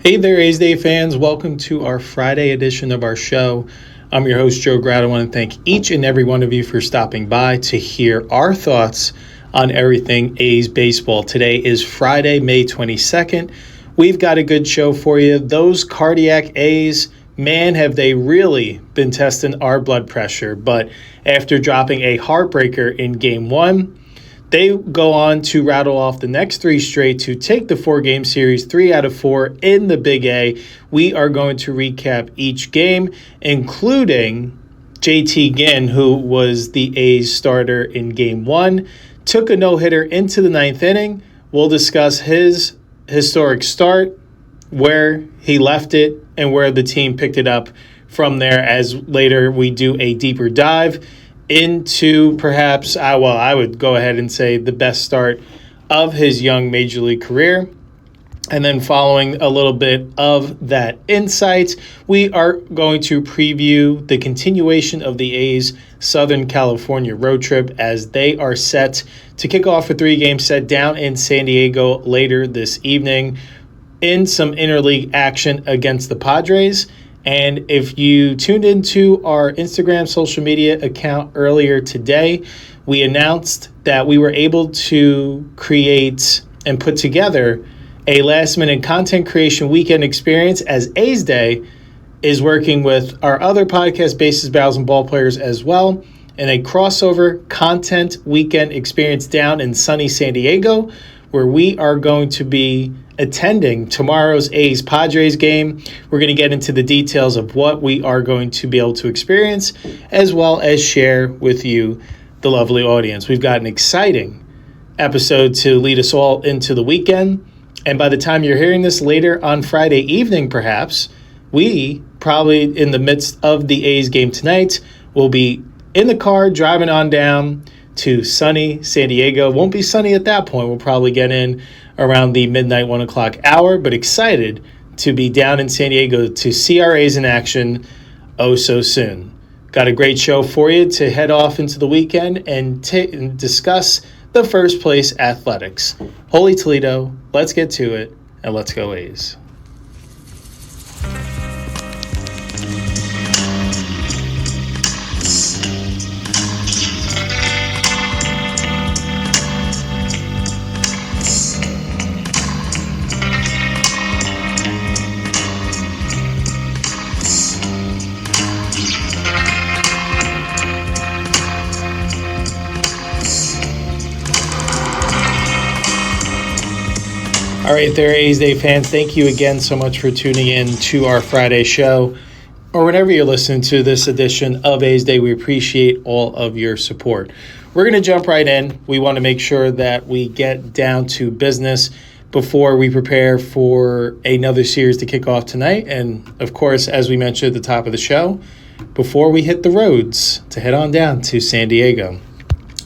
Hey there, A's Day fans. Welcome to our Friday edition of our show. I'm your host, Joe Grad. I want to thank each and every one of you for stopping by to hear our thoughts on everything A's baseball. Today is Friday, May 22nd. We've got a good show for you. Those cardiac A's, man, have they really been testing our blood pressure. But after dropping a heartbreaker in Game 1, they go on to rattle off the next three straight to take the four-game series, 3 out of 4 in the Big A. We are going to recap each game, including JT Ginn, who was the A's starter in Game 1, took a no-hitter into the ninth inning. We'll discuss his historic start, where he left it, and where the team picked it up from there, as later we do a deeper dive into perhaps, I would go ahead and say the best start of his young major league career. And then following a little bit of that insight, we are going to preview the continuation of the A's Southern California road trip as they are set to kick off a 3-game set down in San Diego later this evening in some interleague action against the Padres. And if you tuned into our Instagram social media account earlier today, we announced that we were able to create and put together a last-minute content creation weekend experience, as A's Day is working with our other podcast, Bases, Barrels, and Ballplayers as well, in a crossover content weekend experience down in sunny San Diego, where we are going to be attending tomorrow's A's Padres game. We're going to get into the details of what we are going to be able to experience, as well as share with you, the lovely audience. We've got an exciting episode to lead us all into the weekend. And by the time you're hearing this later on Friday evening, perhaps, we probably in the midst of the A's game tonight will be in the car driving on down to sunny San Diego. Won't be sunny at that point. We'll probably get in around the midnight, 1 o'clock hour, but excited to be down in San Diego to see our A's in action oh so soon. Got a great show for you to head off into the weekend and discuss the first place athletics. Holy Toledo, let's get to it, and let's go A's. All right there, A's Day fans, thank you again so much for tuning in to our Friday show, or whenever you're listening to this edition of A's Day. We appreciate all of your support. We're going to jump right in. We want to make sure that we get down to business before we prepare for another series to kick off tonight. And, of course, as we mentioned at the top of the show, before we hit the roads to head on down to San Diego.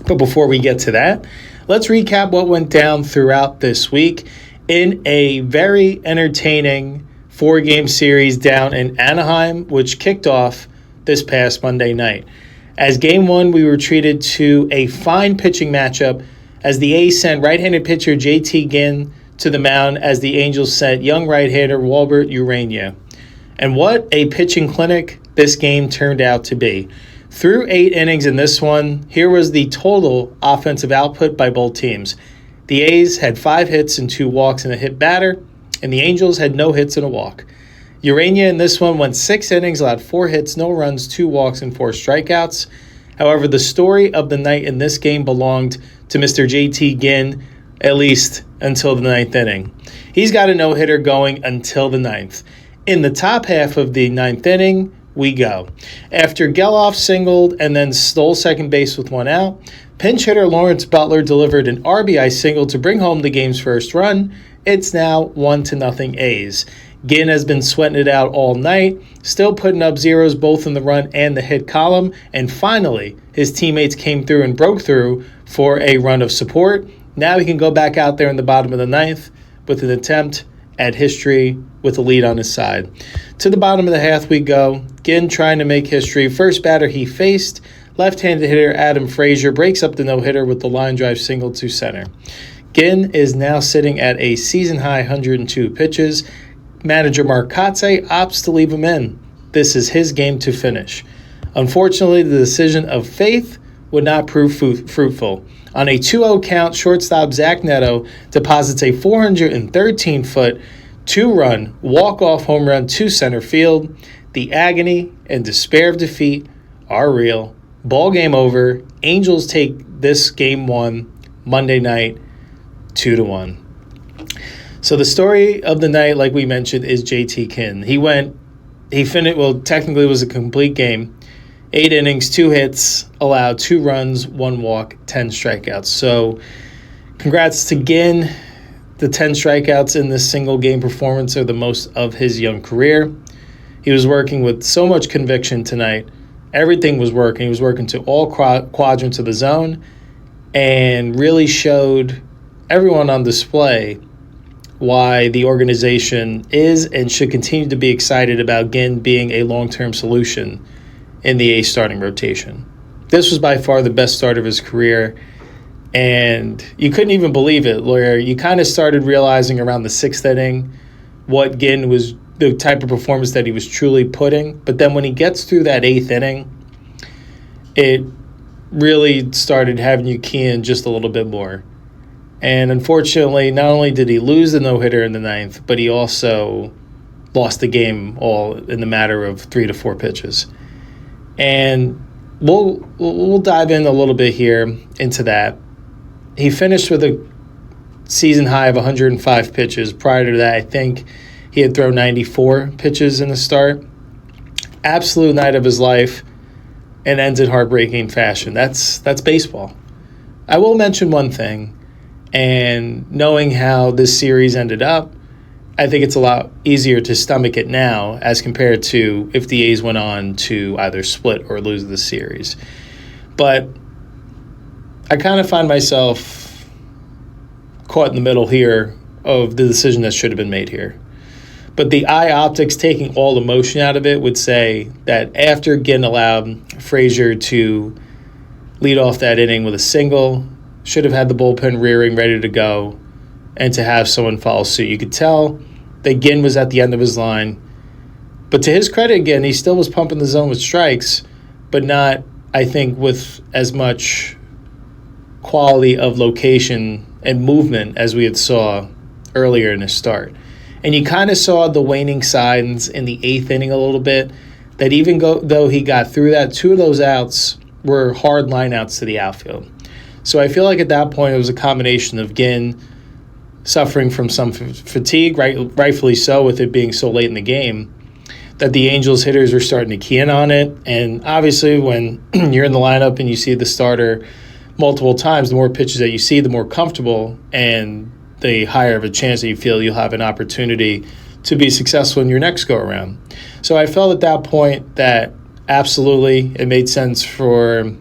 But before we get to that, let's recap what went down throughout this week in a very entertaining 4-game series down in Anaheim, which kicked off this past Monday night. As Game 1, we were treated to a fine pitching matchup as the A's sent right-handed pitcher JT Ginn to the mound as the Angels sent young right-hander Walbert Urania. And what a pitching clinic this game turned out to be. Through 8 innings in this one, here was the total offensive output by both teams. The A's had 5 hits and 2 walks and a hit batter, and the Angels had no hits and a walk. Urania in this one went 6 innings, allowed 4 hits, no runs, 2 walks, and 4 strikeouts. However, the story of the night in this game belonged to Mr. JT Ginn, at least until the 9th inning. He's got a no-hitter going until the 9th. In the top half of the 9th inning, we go. After Geloff singled and then stole second base with 1 out, pinch hitter Lawrence Butler delivered an RBI single to bring home the game's first run. It's now 1-0 A's. Ginn has been sweating it out all night, still putting up zeros both in the run and the hit column, and finally, his teammates came through and broke through for a run of support. Now he can go back out there in the bottom of the 9th with an attempt at history with a lead on his side. To the bottom of the half we go. Ginn trying to make history. First batter he faced, left-handed hitter Adam Frazier, breaks up the no-hitter with the line drive single to center. Ginn is now sitting at a season-high 102 pitches, manager Mark Kotsay opts to leave him in. This is his game to finish. Unfortunately, the decision of faith would not prove fruitful. On a 2-0 count, shortstop Zach Neto deposits a 413-foot, 2-run walk-off home run to center field. The agony and despair of defeat are real. Ball game over. Angels take this game 1 Monday night 2-1. So the story of the night, like we mentioned, is JT Ginn. Technically it was a complete game. 8 innings, 2 hits, allowed 2 runs, 1 walk, 10 strikeouts. So congrats to Ginn. The 10 strikeouts in this single game performance are the most of his young career. He was working with so much conviction tonight. Everything was working. He was working to all quadrants of the zone and really showed everyone on display why the organization is and should continue to be excited about Ginn being a long-term solution in the A's starting rotation. This was by far the best start of his career, and you couldn't even believe it, Lawyer. You kind of started realizing around the 6th inning what Ginn was, the type of performance that he was truly putting. But then when he gets through that 8th inning, it really started having you key in just a little bit more. And unfortunately, not only did he lose the no-hitter in the 9th, but he also lost the game all in the matter of 3 to 4 pitches. And we'll dive in a little bit here into that. He finished with a season high of 105 pitches. Prior to that, I think he had thrown 94 pitches in the start. Absolute night of his life, and ends in heartbreaking fashion. That's baseball. I will mention one thing, and knowing how this series ended up, I think it's a lot easier to stomach it now as compared to if the A's went on to either split or lose the series. But I kind of find myself caught in the middle here of the decision that should have been made here. But the eye optics, taking all emotion out of it, would say that after Ginn allowed Frazier to lead off that inning with a single, should have had the bullpen rearing, ready to go, and to have someone follow suit. You could tell that Ginn was at the end of his line. But to his credit, again, he still was pumping the zone with strikes, but not, I think, with as much quality of location and movement as we had saw earlier in his start. And you kind of saw the waning signs in the 8th inning a little bit, that even though he got through that, 2 of those outs were hard line outs to the outfield. So I feel like at that point it was a combination of Ginn suffering from some fatigue, rightfully so, with it being so late in the game, that the Angels hitters were starting to key in on it. And obviously when you're in the lineup and you see the starter multiple times, the more pitches that you see, the more comfortable and the higher of a chance that you feel you'll have an opportunity to be successful in your next go-around. So I felt at that point that absolutely it made sense for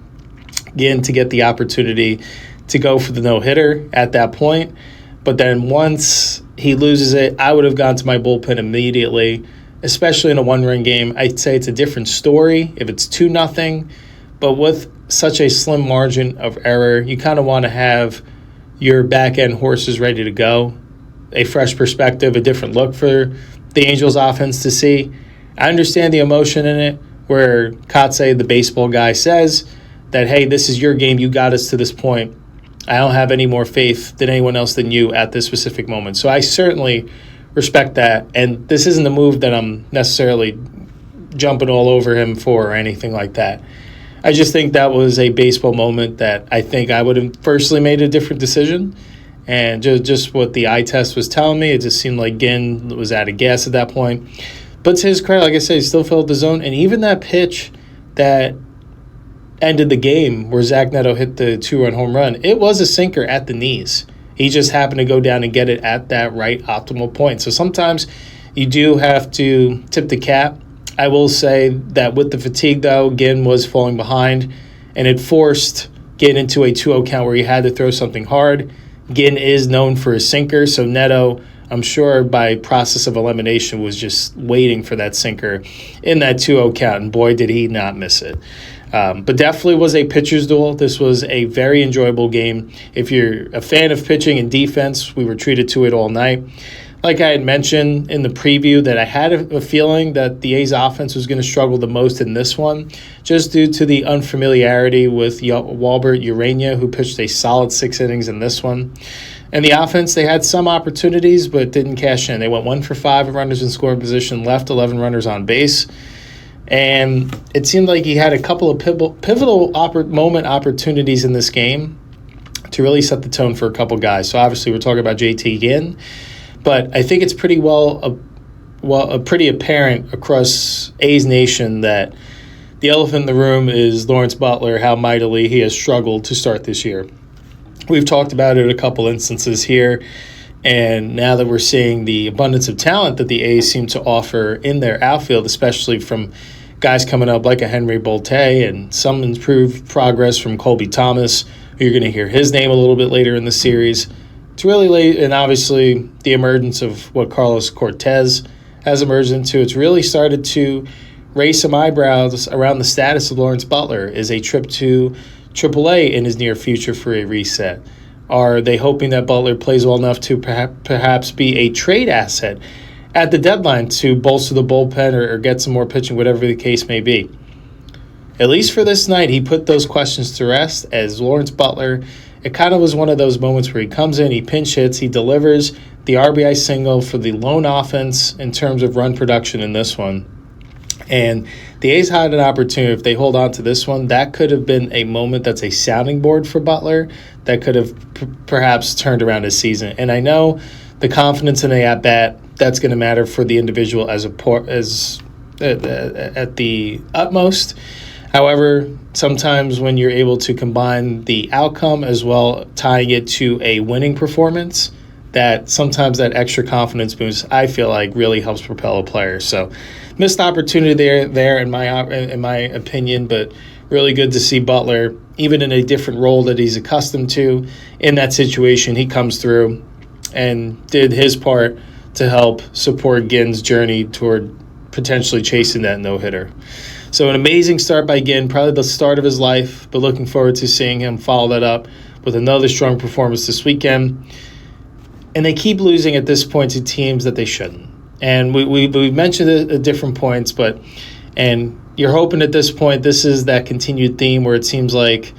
Ginn to get the opportunity to go for the no-hitter at that point. But then once he loses it, I would have gone to my bullpen immediately, especially in a one-run game. I'd say it's a different story if it's 2-0, but with such a slim margin of error, you kind of want to have your back-end horses ready to go, a fresh perspective, a different look for the Angels offense to see. I understand the emotion in it, where Kotsay, the baseball guy, says that, hey, this is your game, you got us to this point. I don't have any more faith than anyone else than you at this specific moment. So I certainly respect that, and this isn't a move that I'm necessarily jumping all over him for or anything like that. I just think that was a baseball moment that I think I would have personally made a different decision. And just what the eye test was telling me, it just seemed like Ginn was out of gas at that point. But to his credit, like I said, he still filled the zone. And even that pitch that ended the game where Zach Neto hit the 2-run home run, it was a sinker at the knees. He just happened to go down and get it at that right optimal point. So sometimes you do have to tip the cap. I will say that with the fatigue, though, Ginn was falling behind, and it forced Ginn into a 2-0 count where he had to throw something hard. Ginn is known for his sinker, so Neto, I'm sure by process of elimination, was just waiting for that sinker in that 2-0 count, and boy, did he not miss it. But definitely was a pitcher's duel. This was a very enjoyable game. If you're a fan of pitching and defense, we were treated to it all night. like I had mentioned in the preview, that I had a feeling that the A's offense was going to struggle the most in this one, just due to the unfamiliarity with Walbert Urania, who pitched a solid 6 innings in this one. And the offense, they had some opportunities, but didn't cash in. They went 1 for 5 of runners in scoring position, left 11 runners on base. And it seemed like he had a couple of pivotal moment opportunities in this game to really set the tone for a couple guys. So obviously we're talking about JT Ginn, but I think it's pretty pretty apparent across A's Nation that the elephant in the room is Lawrence Butler, how mightily he has struggled to start this year. We've talked about it a couple instances here, and now that we're seeing the abundance of talent that the A's seem to offer in their outfield, especially from guys coming up like a Henry Bolte and some improved progress from Colby Thomas, who you're going to hear his name a little bit later in the series. It's really late, and obviously the emergence of what Carlos Cortez has emerged into, it's really started to raise some eyebrows around the status of Lawrence Butler. Is a trip to AAA in his near future for a reset? Are they hoping that Butler plays well enough to perhaps be a trade asset at the deadline to bolster the bullpen or get some more pitching, whatever the case may be? At least for this night, he put those questions to rest, as Lawrence Butler, it kind of was one of those moments where he comes in, he pinch hits, he delivers the RBI single for the lone offense in terms of run production in this one. And the A's had an opportunity. If they hold on to this one, that could have been a moment that's a sounding board for Butler that could have perhaps turned around his season. And I know the confidence in the at-bat, that's going to matter for the individual at the utmost. However, sometimes when you're able to combine the outcome as well, tying it to a winning performance, that sometimes that extra confidence boost, I feel like, really helps propel a player. So missed opportunity there in my opinion, but really good to see Butler, even in a different role that he's accustomed to in that situation. He comes through and did his part to help support Ginn's journey toward potentially chasing that no-hitter. So an amazing start by Ginn, probably the start of his life, but looking forward to seeing him follow that up with another strong performance this weekend. And they keep losing at this point to teams that they shouldn't. And we mentioned it at different points, and you're hoping at this point this is that continued theme where it seems like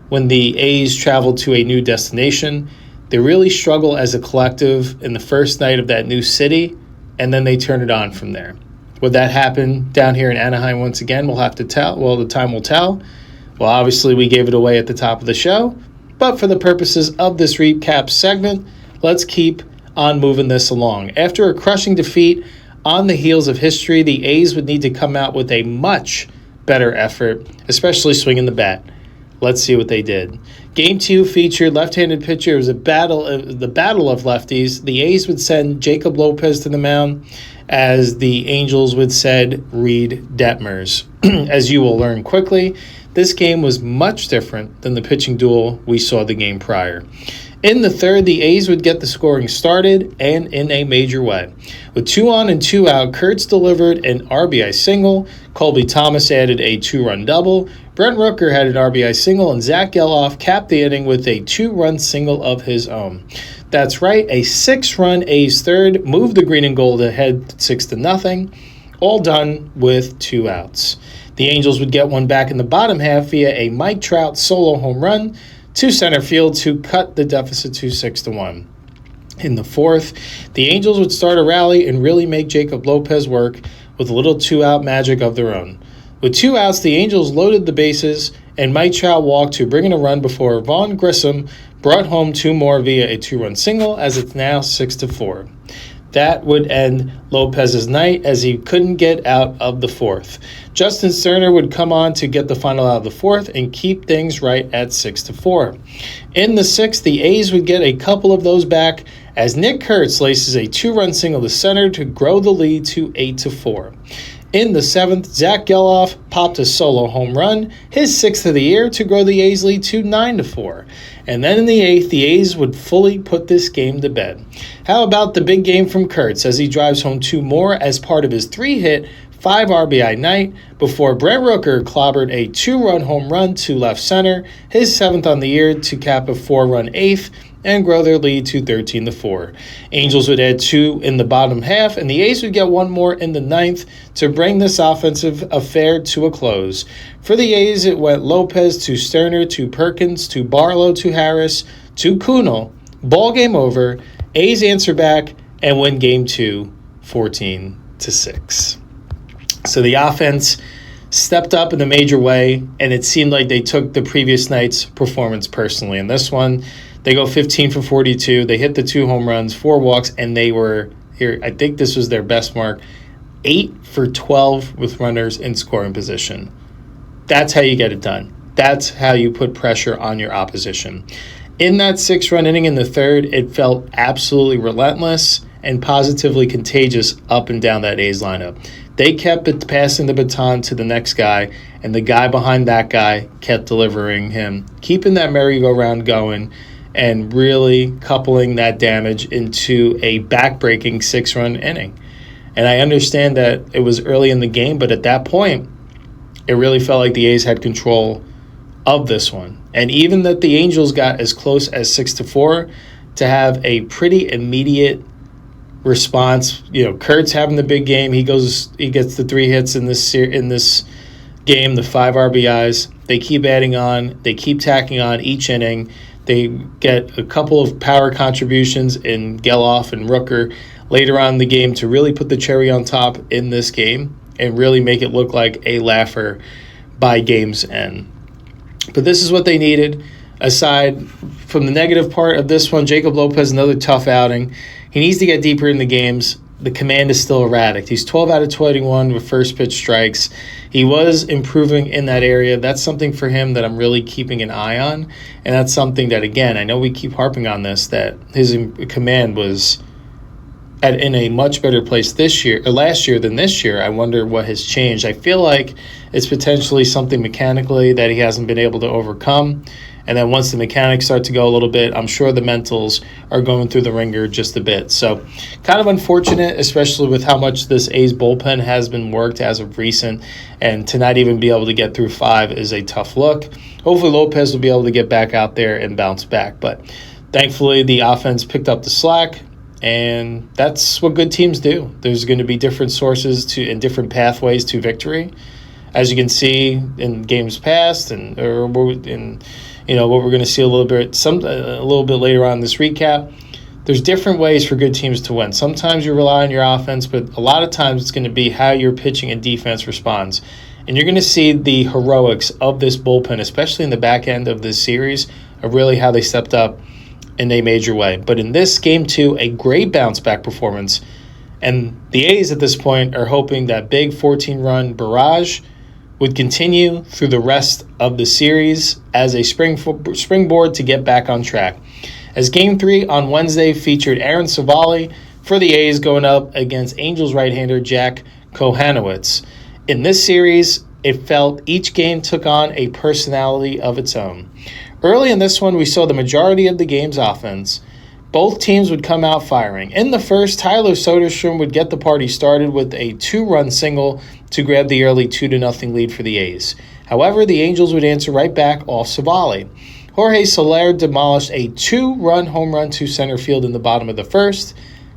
when the A's travel to a new destination, they really struggle as a collective in the first night of that new city, and then they turn it on from there. Would that happen down here in Anaheim once again? We'll have to tell. Well, the time will tell. Well, obviously we gave it away at the top of the show, but for the purposes of this recap segment, let's keep on moving this along. After a crushing defeat on the heels of history, the A's would need to come out with a much better effort, especially swinging the bat. Let's see what they did. Game 2 featured left-handed pitcher. It was the battle of lefties. The A's would send Jacob Lopez to the mound, as the Angels would send Reed Detmers. As you will learn quickly, this game was much different than the pitching duel we saw the game prior. In the third, the A's would get the scoring started, and in a major way. With 2 on and 2 out, Kurtz delivered an RBI single, Colby Thomas added a 2-run double, Brent Rooker had an RBI single, and Zach Geloff capped the inning with a 2-run single of his own. That's right, a 6-run A's third moved the green and gold ahead 6-0, all done with 2 outs. The Angels would get one back in the bottom half via a Mike Trout solo home run to center field to cut the deficit to 6-1. In the fourth, the Angels would start a rally and really make Jacob Lopez work with a little 2-out magic of their own. With 2 outs, the Angels loaded the bases, and Mike Trout walked to bring in a run before Vaughn Grissom brought home 2 more via a 2-run single, as it's now 6-4. That would end Lopez's night, as he couldn't get out of the fourth. Justin Sterner would come on to get the final out of the fourth and keep things right at 6-4. In the sixth, the A's would get a couple of those back, as Nick Kurtz laces a 2-run single to center to grow the lead to 8-4. In the seventh, Zach Geloff popped a solo home run, his 6th of the year, to grow the A's lead to 9-4. And then in the eighth, the A's would fully put this game to bed. How about the big game from Kurtz as he drives home 2 more as part of his 3-hit, 5 RBI night before Brent Rooker clobbered a 2-run home run to left center, his 7th on the year, to cap a 4-run 8th and grow their lead to 13-4. Angels would add 2 in the bottom half, and the A's would get 1 more in the ninth to bring this offensive affair to a close. For the A's, it went Lopez to Sterner to Perkins to Barlow to Harris to Kunal. Ball game over. A's answer back and win game 2, 14-6. So the offense stepped up in a major way, and it seemed like they took the previous night's performance personally. In this one, they go 15 for 42. They hit the 2 home runs, 4 walks, and they were here. I think this was their best mark, 8 for 12 with runners in scoring position. That's how you get it done. That's how you put pressure on your opposition. In that 6-run inning in the third, it felt absolutely relentless and positively contagious up and down that A's lineup. They kept passing the baton to the next guy, and the guy behind that guy kept delivering him, keeping that merry-go-round going, and really coupling that damage into a back-breaking 6-run inning. And I understand that it was early in the game, but at that point, it really felt like the A's had control of this one. And even that the Angels got as close as 6-4 to have a pretty immediate response. You know, Kurt's having the big game. He gets the 3 hits in this game, the 5 RBIs. They keep adding on. They keep tacking on each inning. They get a couple of power contributions in Geloff and Rooker later on in the game to really put the cherry on top in this game and really make it look like a laugher by game's end. But this is what they needed. Aside from the negative part of this one, Jacob Lopez, another tough outing. He needs to get deeper in the games. The command is still erratic. He's 12 out of 21 with first pitch strikes. He was improving in that area. That's something for him that I'm really keeping an eye on. And that's something that, again, I know we keep harping on this, that his command was in a much better place last year than this year. I wonder what has changed. I feel like it's potentially something mechanically that he hasn't been able to overcome. And then once the mechanics start to go a little bit, I'm sure the mentals are going through the ringer just a bit. So kind of unfortunate, especially with how much this A's bullpen has been worked as of recent. And to not even be able to get through 5 is a tough look. Hopefully Lopez will be able to get back out there and bounce back. But thankfully the offense picked up the slack. And that's what good teams do. There's going to be different sources and different pathways to victory. As you can see in games past what we're going to see a little bit later on in this recap, there's different ways for good teams to win. Sometimes you rely on your offense, but a lot of times it's going to be how your pitching and defense responds. And you're going to see the heroics of this bullpen, especially in the back end of this series, of really how they stepped up in a major way. But in this game 2, a great bounce-back performance. And the A's at this point are hoping that big 14-run barrage would continue through the rest of the series as a springboard to get back on track. As Game 3 on Wednesday featured Aaron Savali for the A's going up against Angels right-hander Jack Kohanowitz. In this series, it felt each game took on a personality of its own. Early in this one, we saw the majority of the game's offense. Both teams would come out firing. In the first, Tyler Soderstrom would get the party started with a 2-run single to grab the early 2-0 lead for the A's. However, the Angels would answer right back off Savali. Jorge Soler demolished a 2-run home run to center field in the bottom of the first.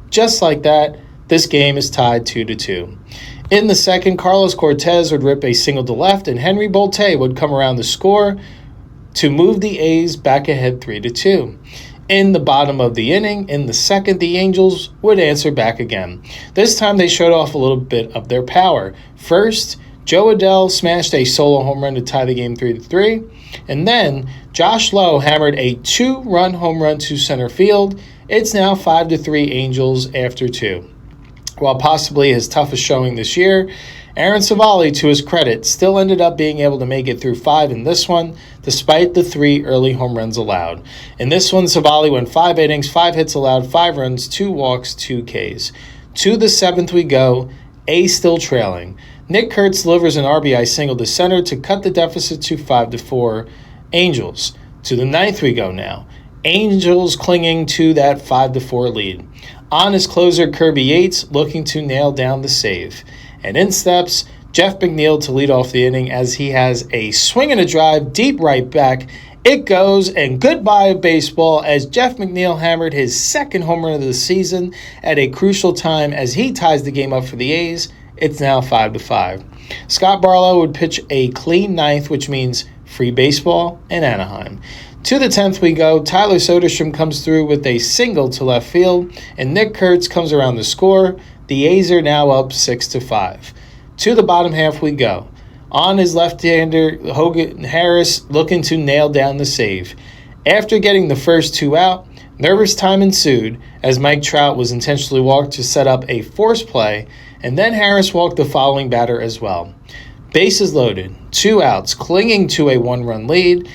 Just like that, this game is tied 2-2. In the second, Carlos Cortez would rip a single to left, and Henry Bolte would come around the score to move the A's back ahead 3-2. In the bottom of the inning, in the second, the Angels would answer back again. This time they showed off a little bit of their power. First, Joe Adell smashed a solo home run to tie the game 3-3. And then Josh Lowe hammered a 2-run home run to center field. It's now 5-3 Angels after 2. While possibly his toughest showing this year, Aaron Savali, to his credit, still ended up being able to make it through 5 in this one, despite the 3 early home runs allowed. In this one, Savali went 5 innings, 5 hits allowed, 5 runs, 2 walks, 2 Ks. To the 7th we go, A's still trailing. Nick Kurtz delivers an RBI single to center to cut the deficit to 5-4 Angels. To the 9th we go now. Angels clinging to that 5-4 lead. On is closer Kirby Yates, looking to nail down the save. And in steps Jeff McNeil to lead off the inning as he has a swing and a drive deep right back It goes, and goodbye baseball as Jeff McNeil hammered his second home run of the season at a crucial time as he ties the game up for the A's. It's now 5-5. Scott Barlow would pitch a clean ninth, which means free baseball in Anaheim. To the 10th we go. Tyler Soderstrom comes through with a single to left field, and Nick Kurtz comes around the score. The A's are now up 6-5. To the bottom half we go. On his left-hander, Hogan Harris looking to nail down the save. After getting the first two out, nervous time ensued as Mike Trout was intentionally walked to set up a force play, and then Harris walked the following batter as well. Bases loaded, 2 outs, clinging to a 1-run lead.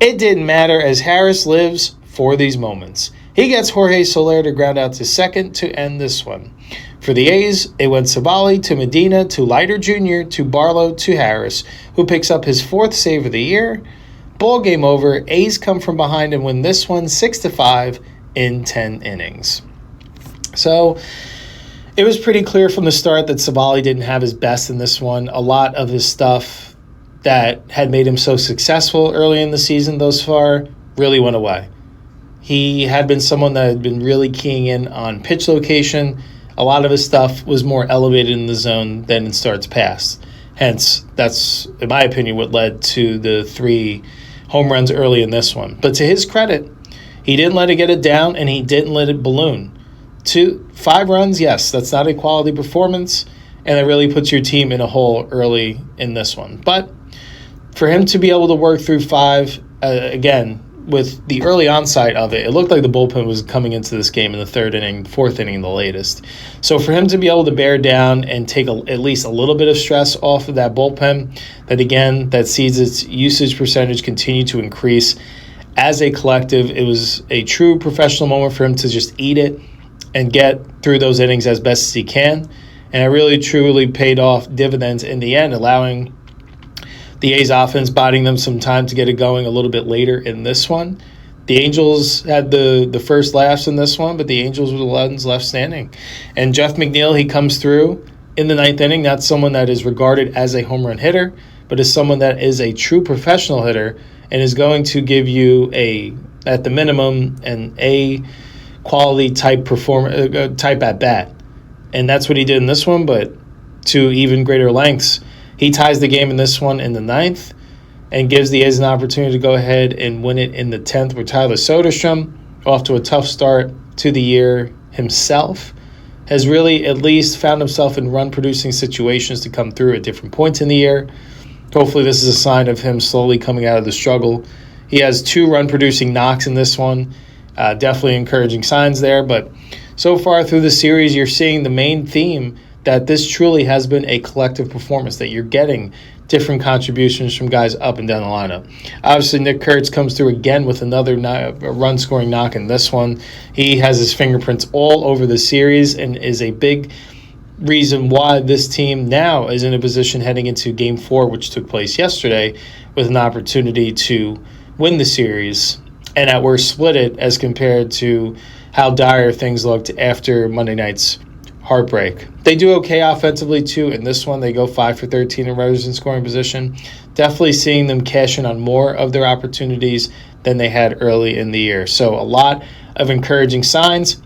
It didn't matter as Harris lives for these moments. He gets Jorge Soler to ground out to second to end this one. For the A's, it went Savali to Medina to Leiter Jr. to Barlow to Harris, who picks up his 4th save of the year. Ball game over. A's come from behind and win this one 6-5 in 10 innings. So it was pretty clear from the start that Savali didn't have his best in this one. A lot of his stuff that had made him so successful early in the season thus far really went away. He had been someone that had been really keying in on pitch location. A lot of his stuff was more elevated in the zone than in starts past. Hence, that's, in my opinion, what led to the 3 home runs early in this one. But to his credit, he didn't let it get it down, and he didn't let it balloon. 5 runs, yes, that's not a quality performance, and it really puts your team in a hole early in this one. But for him to be able to work through 5, again, with the early onset of it, it looked like the bullpen was coming into this game in the 3rd inning, 4th inning, the latest. So for him to be able to bear down and take at least a little bit of stress off of that bullpen, that sees its usage percentage continue to increase as a collective, it was a true professional moment for him to just eat it and get through those innings as best as he can. And it really, truly paid off dividends in the end, allowing the A's offense, buying them some time to get it going a little bit later in this one. The Angels had the first laughs in this one, but the Angels were the ones left standing. And Jeff McNeil, he comes through in the 9th inning, not someone that is regarded as a home run hitter, but as someone that is a true professional hitter and is going to give you at the minimum, an A quality type type at bat. And that's what he did in this one, but to even greater lengths. He ties the game in this one in the 9th and gives the A's an opportunity to go ahead and win it in the 10th with Tyler Soderstrom, off to a tough start to the year himself, has really at least found himself in run-producing situations to come through at different points in the year. Hopefully this is a sign of him slowly coming out of the struggle. He has 2 run-producing knocks in this one. Definitely encouraging signs there, but so far through the series, you're seeing the main theme that this truly has been a collective performance, that you're getting different contributions from guys up and down the lineup. Obviously, Nick Kurtz comes through again with another run-scoring knock in this one. He has his fingerprints all over the series and is a big reason why this team now is in a position heading into Game 4, which took place yesterday, with an opportunity to win the series, and at worst split it as compared to how dire things looked after Monday night's heartbreak. They do okay offensively too. In this one, they go 5 for 13 in runners in scoring position. Definitely seeing them cash in on more of their opportunities than they had early in the year. So a lot of encouraging signs.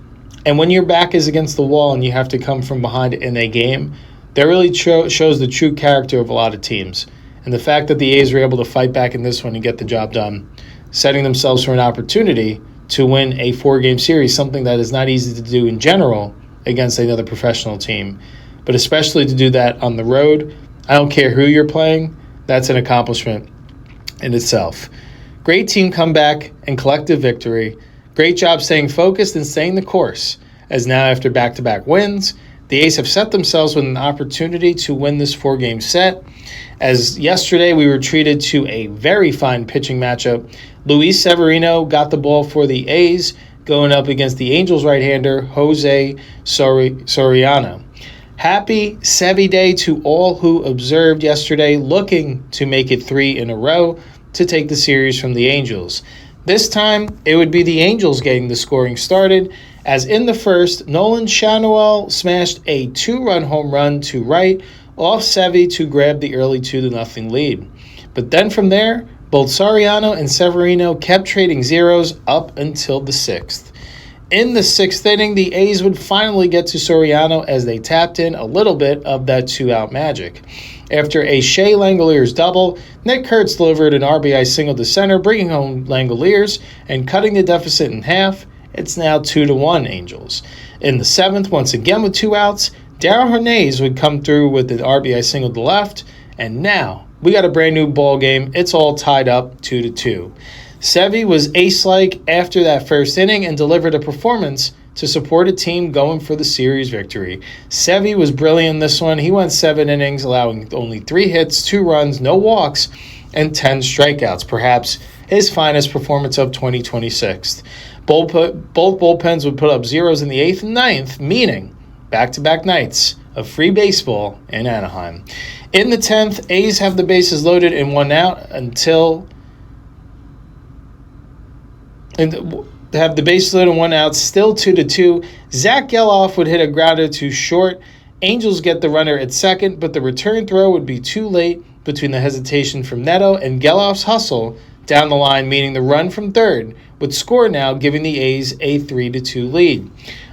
And when your back is against the wall and you have to come from behind in a game, that really shows the true character of a lot of teams. And the fact that the A's were able to fight back in this one and get the job done, setting themselves for an opportunity to win a 4-game series, something that is not easy to do in general against another professional team, but especially to do that on the road. I don't care who you're playing, that's an accomplishment in itself. Great team comeback and collective victory. Great job staying focused and staying the course, as now after back-to-back wins, the A's have set themselves with an opportunity to win this 4-game set. As yesterday we were treated to a very fine pitching matchup. Luis Severino got the ball for the A's, going up against the Angels right-hander, Jose Soriano. Happy Sevy Day to all who observed yesterday, looking to make it 3 in a row to take the series from the Angels. This time, it would be the Angels getting the scoring started, as in the first, Nolan Schanuel smashed a 2-run home run to right off Sevy to grab the early 2-0 lead. But then from there, Both Soriano and Severino kept trading zeros up until the 6th. In the 6th inning, the A's would finally get to Soriano as they tapped in a little bit of that two-out magic. After a Shea Langoliers double, Nick Kurtz delivered an RBI single to center, bringing home Langoliers and cutting the deficit in half. It's now 2-1 Angels. In the 7th, once again with two outs, Darryl Hernandez would come through with an RBI single to left, and now we got a brand new ball game. It's all tied up 2-2. Sevy was ace-like after that first inning and delivered a performance to support a team going for the series victory. Sevy was brilliant in this one. He went 7 innings, allowing only 3 hits, 2 runs, no walks, and 10 strikeouts, perhaps his finest performance of 2026. Both bullpens would put up zeros in the 8th and 9th, meaning back-to-back nights of free baseball in Anaheim. In the 10th, A's have the bases loaded and 1 out until have the bases loaded and 1 out, still 2-2. Zach Geloff would hit a grounder to short. Angels get the runner at second, but the return throw would be too late between the hesitation from Neto and Geloff's hustle down the line, meaning the run from third would score now, giving the A's a 3-2 lead.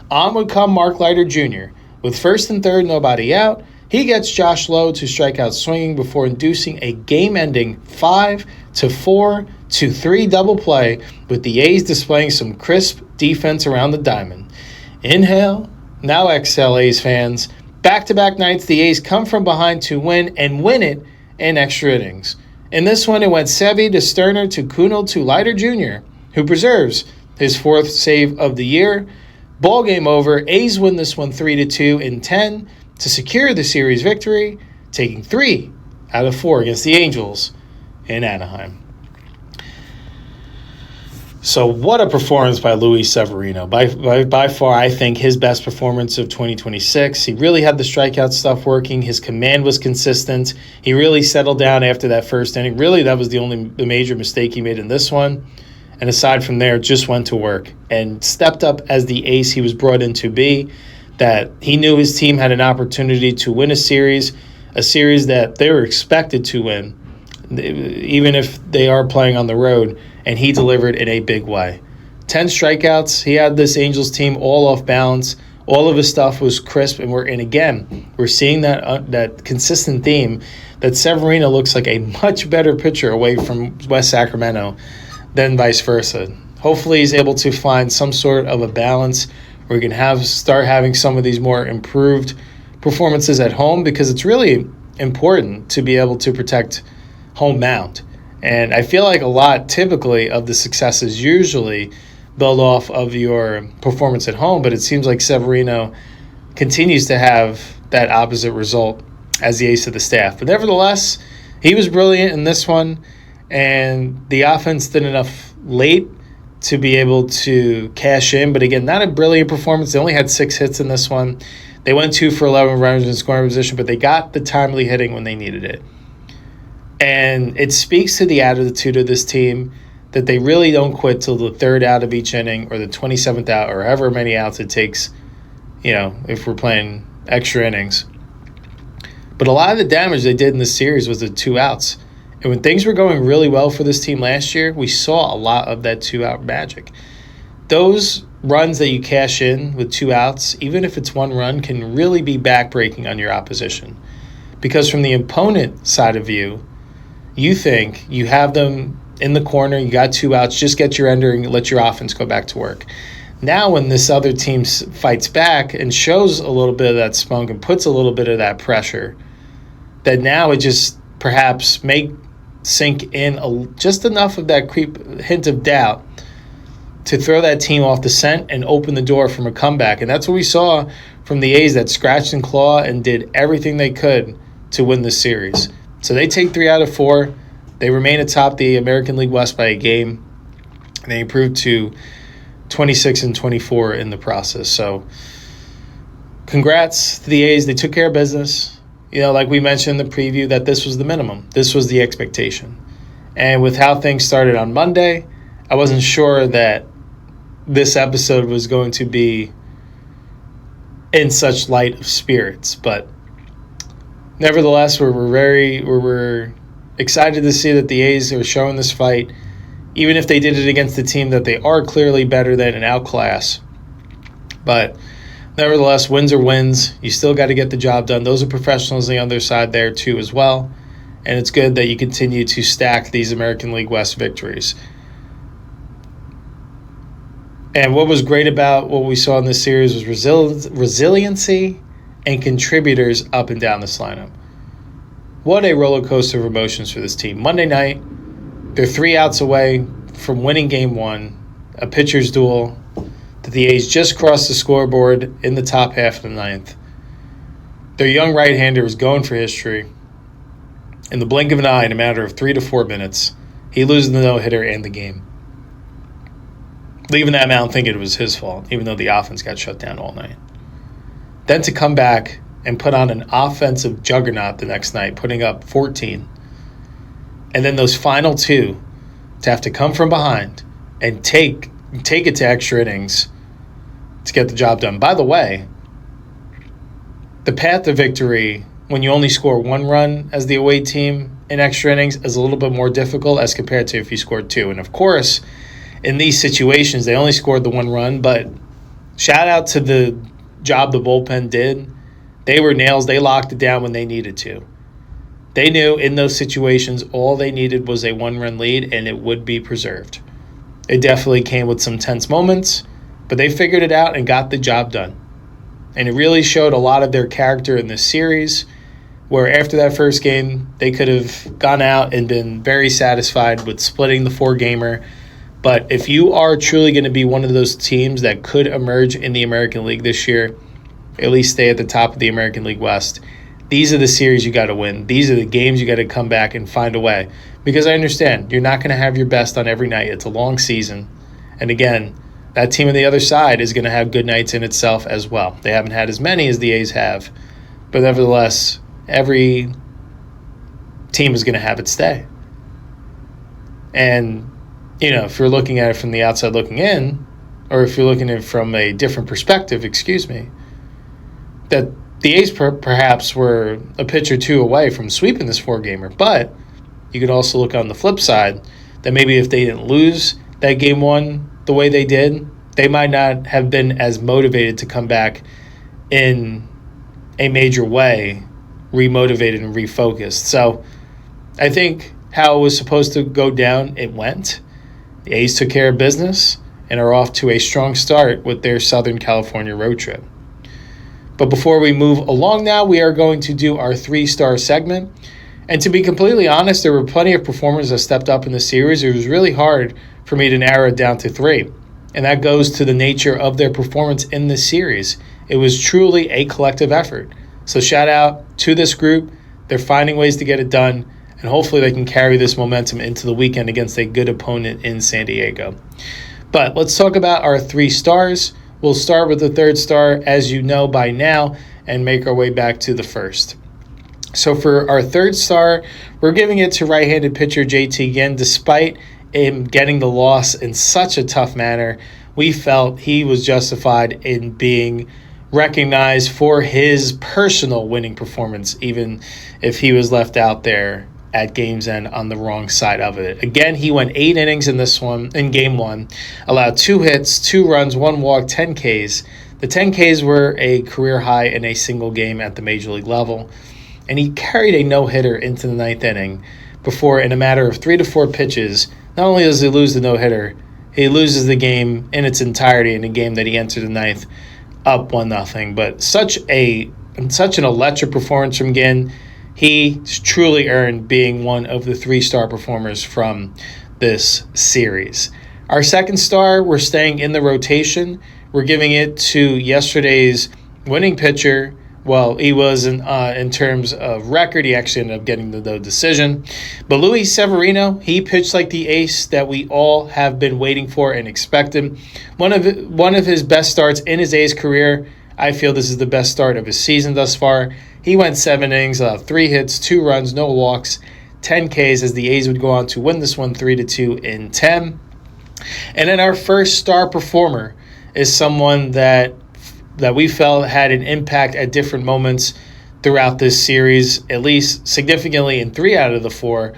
On would come Mark Leiter Jr. With first and third, nobody out, he gets Josh Lowe to strike out swinging before inducing a game-ending 5-4-3 double play, with the A's displaying some crisp defense around the diamond. Inhale, now exhale, A's fans. Back-to-back nights, the A's come from behind to win and win it in extra innings. In this one, it went Sevy to Sterner to Kuhnel to Leiter Jr., who preserves his 4th save of the year. Ball game over. A's win this one 3-2 in 10 to secure the series victory, taking 3 out of 4 against the Angels in Anaheim. So what a performance by Luis Severino. By far, I think his best performance of 2026. He really had the strikeout stuff working. His command was consistent. He really settled down after that first inning. Really, that was the major mistake he made in this one. And aside from there, just went to work and stepped up as the ace he was brought in to be, that he knew his team had an opportunity to win a series that they were expected to win, even if they are playing on the road, and he delivered in a big way. 10 strikeouts. He had this Angels team all off balance. All of his stuff was crisp, and we're seeing that consistent theme that Severino looks like a much better pitcher away from West Sacramento than vice versa. Hopefully he's able to find some sort of a balance where he can start having some of these more improved performances at home, because it's really important to be able to protect home mound. And I feel like a lot, typically, of the successes usually build off of your performance at home, but it seems like Severino continues to have that opposite result as the ace of the staff. But nevertheless, he was brilliant in this one, and the offense did enough late to be able to cash in. But again, not a brilliant performance. They only had 6 hits in this one. They went 2 for 11 runners in scoring position, but they got the timely hitting when they needed it. And it speaks to the attitude of this team that they really don't quit till the 3rd out of each inning or the 27th out or however many outs it takes, if we're playing extra innings. But a lot of the damage they did in this series was the 2 outs. And when things were going really well for this team last year, we saw a lot of that 2-out magic. Those runs that you cash in with 2 outs, even if it's 1 run, can really be backbreaking on your opposition. Because from the opponent side of you, you think you have them in the corner, you got 2 outs, just get your ender and let your offense go back to work. Now when this other team fights back and shows a little bit of that spunk and puts a little bit of that pressure, that now it just perhaps may sink in just enough of that hint of doubt to throw that team off the scent and open the door from a comeback. And that's what we saw from the A's, that scratched and clawed and did everything they could to win this series. So they take 3 out of 4. They remain atop the American League West by a game. And they improved to 26-24 in the process. So congrats to the A's. They took care of business. Like we mentioned in the preview, that this was the minimum. This was the expectation. And with how things started on Monday, I wasn't sure that this episode was going to be in such light of spirits. But nevertheless, we're excited to see that the A's are showing this fight, even if they did it against a team that they are clearly better than and outclass. But nevertheless, wins are wins. You still got to get the job done. Those are professionals on the other side there too as well. And it's good that you continue to stack these American League West victories. And what was great about what we saw in this series was resiliency and contributors up and down this lineup. What a roller coaster of emotions for this team. Monday night, they're 3 outs away from winning Game 1, a pitcher's duel that the A's just crossed the scoreboard in the top half of the ninth. Their young right-hander is going for history. In the blink of an eye, in a matter of 3 to 4 minutes, he loses the no-hitter and the game, leaving that mound thinking it was his fault, even though the offense got shut down all night. Then to come back and put on an offensive juggernaut the next night, putting up 14. And then those final 2 to have to come from behind and take it to extra innings to get the job done. By the way, the path to victory when you only score 1 run as the away team in extra innings is a little bit more difficult as compared to if you scored 2. And of course, in these situations, they only scored the 1 run, but shout out to the job the bullpen did. They were nails. They locked it down when they needed to. They knew in those situations all they needed was a 1-run lead, and it would be preserved. It definitely came with some tense moments, but they figured it out and got the job done. And it really showed a lot of their character in this series, where after that first game, they could have gone out and been very satisfied with splitting the 4-gamer. But if you are truly going to be one of those teams that could emerge in the American League this year, at least stay at the top of the American League West, these are the series you got to win. These are the games you got to come back and find a way. Because I understand you're not going to have your best on every night. It's a long season. And again, that team on the other side is going to have good nights in itself as well. They haven't had as many as the A's have. But nevertheless, every team is going to have its day. And, if you're looking at it from the outside looking in, or if you're looking at it from a different perspective, that the A's perhaps were a pitch or 2 away from sweeping this 4-gamer. But you could also look on the flip side that maybe if they didn't lose that Game 1 the way they did, they might not have been as motivated to come back in a major way, remotivated and refocused. So I think how it was supposed to go down, it went. The A's took care of business and are off to a strong start with their Southern California road trip. But before we move along now, we are going to do our 3-star segment. And to be completely honest, there were plenty of performers that stepped up in the series. It was really hard for me to narrow it down to 3. And that goes to the nature of their performance in this series. It was truly a collective effort. So shout out to this group. They're finding ways to get it done. And hopefully they can carry this momentum into the weekend against a good opponent in San Diego. But let's talk about our 3 stars. We'll start with the 3rd star, as you know by now, and make our way back to the 1st. So for our 3rd star, we're giving it to right-handed pitcher JT Ginn. Despite him getting the loss in such a tough manner, we felt he was justified in being recognized for his personal winning performance, even if he was left out there at game's end on the wrong side of it. Again, he went 8 innings in Game 1, allowed 2 hits, 2 runs, 1 walk, 10 Ks. The 10 Ks were a career high in a single game at the major league level. And he carried a no-hitter into the 9th inning before, in a matter of 3 to 4 pitches, not only does he lose the no-hitter, he loses the game in its entirety in a game that he entered the 9th up 1-0. But such an electric performance from Ginn. He truly earned being one of the 3-star performers from this series. Our 2nd star, we're staying in the rotation. We're giving it to yesterday's winning pitcher. Well, he was in terms of record. He actually ended up getting the no decision. But Luis Severino, he pitched like the ace that we all have been waiting for and expected. One of his best starts in his A's career. I feel this is the best start of his season thus far. He went 7 innings, 3 hits, 2 runs, no walks, 10 Ks, as the A's would go on to win this one 3-2 in 10. And then our 1st star performer is someone that we felt had an impact at different moments throughout this series, at least significantly in 3 out of the 4.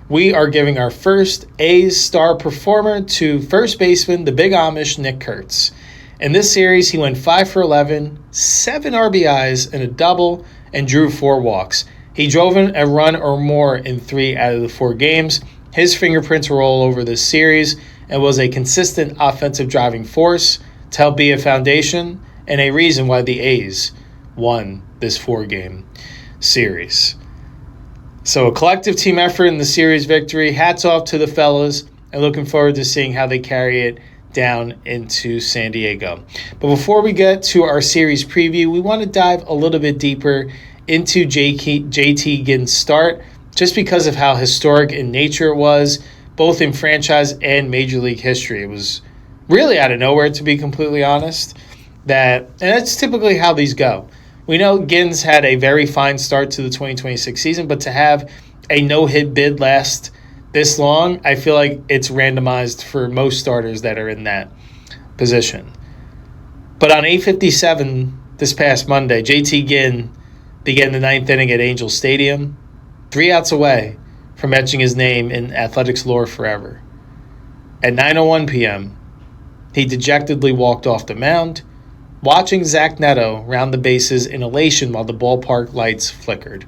We are giving our first A's star performer to first baseman, the Big Amish, Nick Kurtz. In this series, he went 5 for 11, 7 RBIs and a double, and drew 4 walks. He drove in a run or more in 3 out of the 4 games. His fingerprints were all over this series and was a consistent offensive driving force to help be a foundation and a reason why the A's won this 4-game series. So a collective team effort in the series victory. Hats off to the fellas, and looking forward to seeing how they carry it down into San Diego. But before we get to our series preview, we want to dive a little bit deeper into JT Ginn's start, just because of how historic in nature it was, both in franchise and Major League history. It was really out of nowhere, to be completely honest. And that's typically how these go. We know Ginn's had a very fine start to the 2026 season, but to have a no-hit bid last this long, I feel like it's randomized for most starters that are in that position. But on 8:57 this past Monday, JT Ginn began the 9th inning at Angel Stadium, 3 outs away from etching his name in athletics lore forever. At 9:01 p.m., he dejectedly walked off the mound, watching Zach Neto round the bases in elation while the ballpark lights flickered.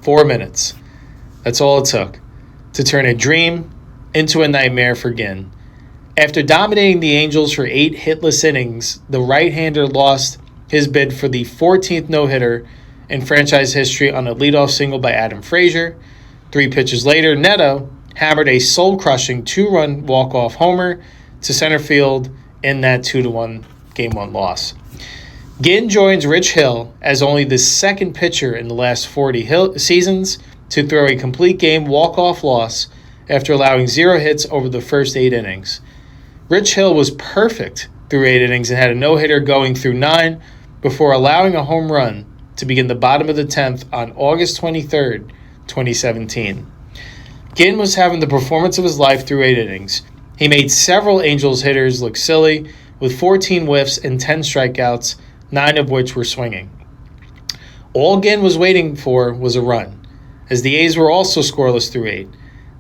4 minutes. That's all it took to turn a dream into a nightmare for Ginn. After dominating the Angels for 8 hitless innings, the right-hander lost his bid for the 14th no-hitter in franchise history on a leadoff single by Adam Frazier. 3 pitches later, Neto hammered a soul-crushing 2-run walk-off homer to center field in that 2-1 Game 1 loss. Ginn joins Rich Hill as only the second pitcher in the last 40 seasons to throw a complete game walk-off loss after allowing 0 hits over the first 8 innings. Rich Hill was perfect through 8 innings and had a no-hitter going through 9 before allowing a home run to begin the bottom of the 10th on August 23rd, 2017. Ginn was having the performance of his life through 8 innings. He made several Angels hitters look silly with 14 whiffs and 10 strikeouts, 9 of which were swinging. All Ginn was waiting for was a run, as the A's were also scoreless through 8.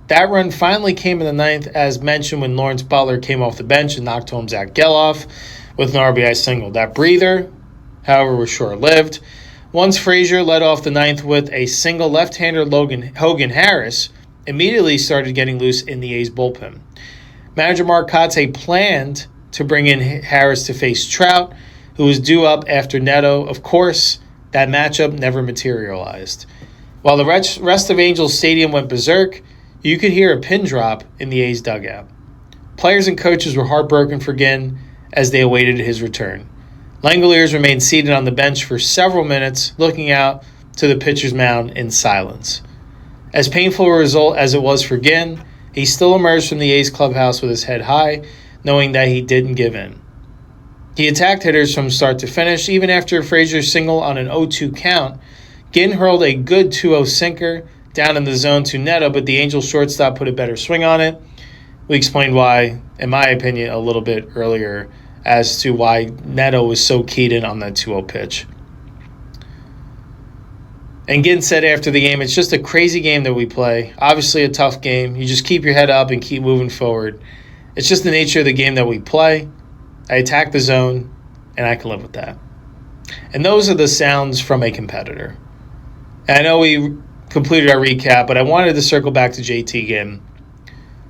That run finally came in the 9th, as mentioned, when Lawrence Butler came off the bench and knocked home Zach Geloff with an RBI single. That breather, however, was short-lived. Once Frazier led off the 9th with a single, left-hander Hogan Harris immediately started getting loose in the A's bullpen. Manager Mark Kotsay planned to bring in Harris to face Trout, who was due up after Neto. Of course, that matchup never materialized. While the rest of Angels Stadium went berserk, you could hear a pin drop in the A's dugout. Players and coaches were heartbroken for Ginn as they awaited his return. Langoliers remained seated on the bench for several minutes, looking out to the pitcher's mound in silence. As painful a result as it was for Ginn, he still emerged from the A's clubhouse with his head high, knowing that he didn't give in. He attacked hitters from start to finish. Even after Frazier's single on an 0-2 count, Ginn hurled a good 2-0 sinker down in the zone to Neto, but the Angels shortstop put a better swing on it. We explained why, in my opinion, a little bit earlier as to why Neto was so keyed in on that 2-0 pitch. And Ginn said after the game, "It's just a crazy game that we play. Obviously a tough game. You just keep your head up and keep moving forward. It's just the nature of the game that we play. I attack the zone, and I can live with that." And those are the sounds from a competitor. And I know we completed our recap, but I wanted to circle back to JT Ginn,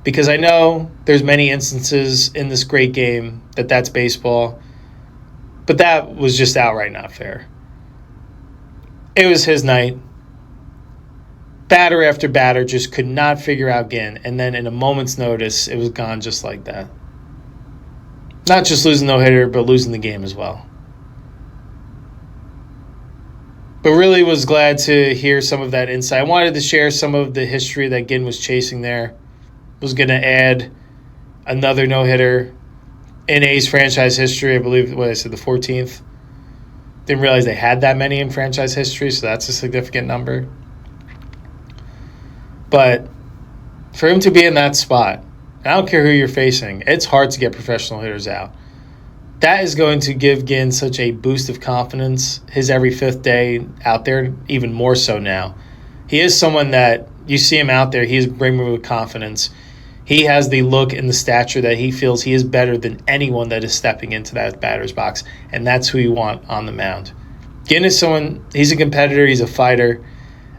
because I know there's many instances in this great game that's baseball, but that was just outright not fair. It was his night. Batter after batter just could not figure out Ginn, and then in a moment's notice, it was gone just like that. Not just losing no-hitter, but losing the game as well. But really was glad to hear some of that insight. I wanted to share some of the history that Ginn was chasing there. Was going to add another no-hitter in A's franchise history. I believe, what I said, the 14th. Didn't realize they had that many in franchise history, so that's a significant number. But for him to be in that spot, I don't care who you're facing, it's hard to get professional hitters out. That is going to give Ginn such a boost of confidence his every fifth day out there, even more so now. He is someone that you see him out there, he is brimming with confidence. He has the look and the stature that he feels he is better than anyone that is stepping into that batter's box, and that's who you want on the mound. Ginn is someone, he's a competitor, he's a fighter,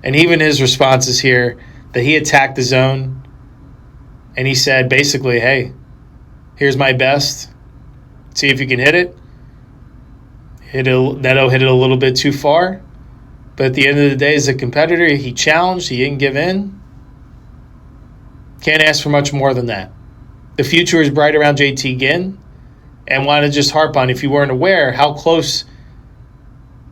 and even his responses here that he attacked the zone and he said basically, hey, here's my best. See if you can hit it. Neto hit it a little bit too far. But at the end of the day, as a competitor, he challenged. He didn't give in. Can't ask for much more than that. The future is bright around JT Ginn. And want to just harp on, if you weren't aware, how close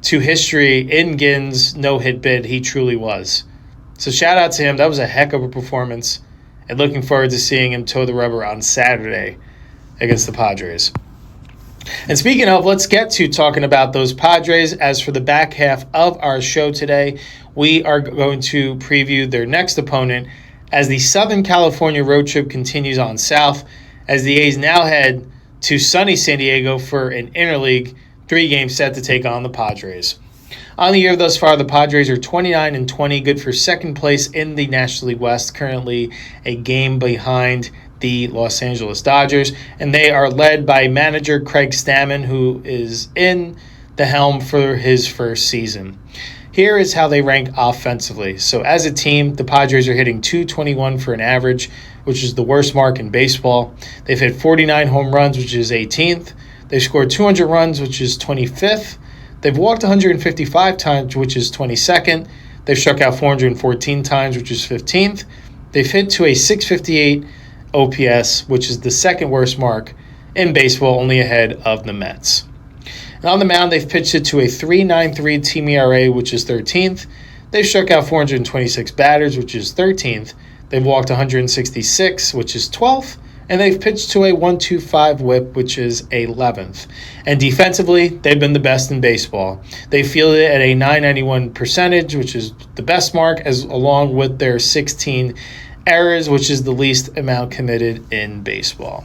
to history in Ginn's no-hit bid he truly was. So shout out to him. That was a heck of a performance. And looking forward to seeing him toe the rubber on Saturday against the Padres. And speaking of, let's get to talking about those Padres. As for the back half of our show today, we are going to preview their next opponent as the Southern California road trip continues on south, as the A's now head to sunny San Diego for an interleague 3-game set to take on the Padres. On the year thus far, the Padres are 29-20, good for second place in the National League West, currently a game behind the Los Angeles Dodgers, and they are led by manager Craig Stammen, who is in the helm for his first season. Here is how they rank offensively. So as a team, the Padres are hitting .221 for an average, which is the worst mark in baseball. They've hit 49 home runs, which is 18th. They've scored 200 runs, which is 25th. They've walked 155 times, which is 22nd. They've struck out 414 times, which is 15th. They've hit to a .658 OPS, which is the second worst mark in baseball, only ahead of the Mets. And on the mound, they've pitched it to a .393 team ERA, which is 13th. They've struck out 426 batters, which is 13th. They've walked 166, which is 12th. And they've pitched to a .125 whip, which is 11th. And defensively, they've been the best in baseball. They fielded it at a .991 percentage, which is the best mark, as along with their 16 errors, which is the least amount committed in baseball.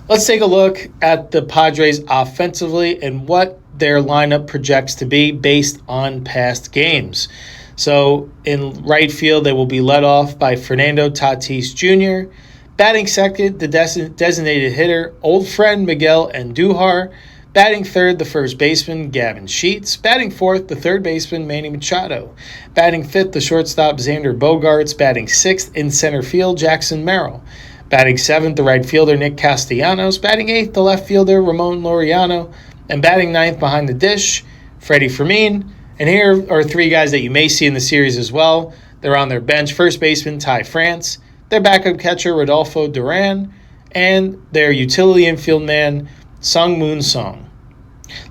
Let's take a look at the Padres offensively and what their lineup projects to be based on past games. So in right field, they will be led off by Fernando Tatis Jr., batting second, the designated hitter, old friend Miguel Andujar. Batting third, the first baseman, Gavin Sheets. Batting fourth, the third baseman, Manny Machado. Batting fifth, the shortstop, Xander Bogaerts. Batting sixth, in center field, Jackson Merrill. Batting seventh, the right fielder, Nick Castellanos. Batting eighth, the left fielder, Ramon Laureano. And batting ninth behind the dish, Freddie Fermin. And here are three guys that you may see in the series as well. They're on their bench. First baseman, Ty France. Their backup catcher, Rodolfo Duran. And their utility infield man, Sung-Moon Song.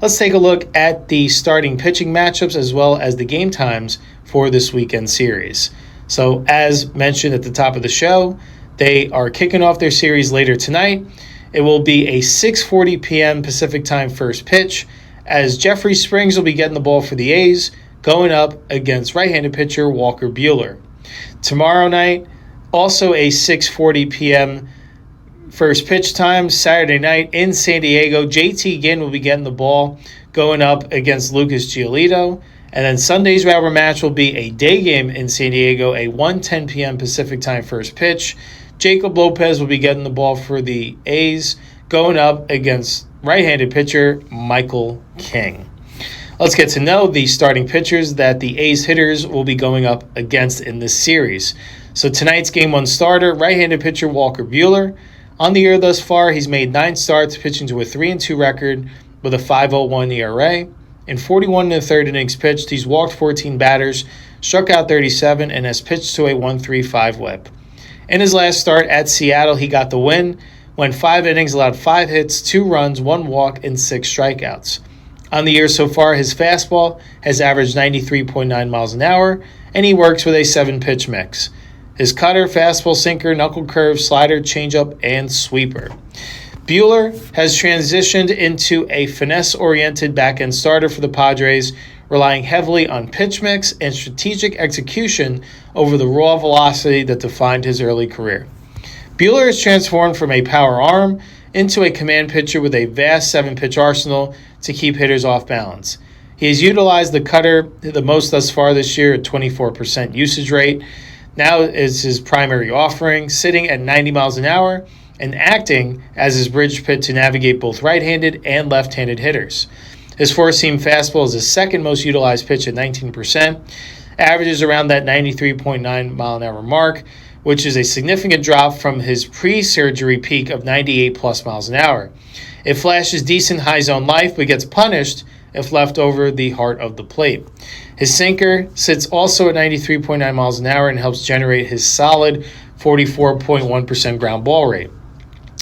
Let's take a look at the starting pitching matchups as well as the game times for this weekend series. So as mentioned at the top of the show, they are kicking off their series later tonight. It will be a 6:40 p.m. Pacific time first pitch, as Jeffrey Springs will be getting the ball for the A's, going up against right-handed pitcher Walker Buehler. Tomorrow night, also a 6:40 p.m. first pitch time, Saturday night in San Diego. JT Ginn will be getting the ball, going up against Lucas Giolito. And then Sunday's rubber match will be a day game in San Diego, a 1:10 p.m. Pacific time first pitch. Jacob Lopez will be getting the ball for the A's, going up against right-handed pitcher Michael King. Let's get to know the starting pitchers that the A's hitters will be going up against in this series. So tonight's Game 1 starter, right-handed pitcher Walker Buehler. On the year thus far, he's made 9 starts, pitching to a 3-2 record with a 5.01 ERA. In 41 1/3 innings pitched, he's walked 14 batters, struck out 37, and has pitched to a 1.35 whip. In his last start at Seattle, he got the win, went 5 innings, allowed 5 hits, 2 runs, 1 walk, and 6 strikeouts. On the year so far, his fastball has averaged 93.9 miles an hour, and he works with a 7-pitch mix. His cutter, fastball, sinker, knuckle curve, slider, changeup, and sweeper. Buehler has transitioned into a finesse-oriented back-end starter for the Padres, relying heavily on pitch mix and strategic execution over the raw velocity that defined his early career. Buehler has transformed from a power arm into a command pitcher with a vast 7-pitch arsenal to keep hitters off balance. He has utilized the cutter the most thus far this year at 24% usage rate. Now is his primary offering, sitting at 90 miles an hour and acting as his bridge pit to navigate both right-handed and left-handed hitters. His four-seam fastball is his second most utilized pitch at 19%, averages around that 93.9 mile an hour mark, which is a significant drop from his pre-surgery peak of 98 plus miles an hour. It flashes decent high zone life, but gets punished if left over the heart of the plate. His sinker sits also at 93.9 miles an hour and helps generate his solid 44.1% ground ball rate.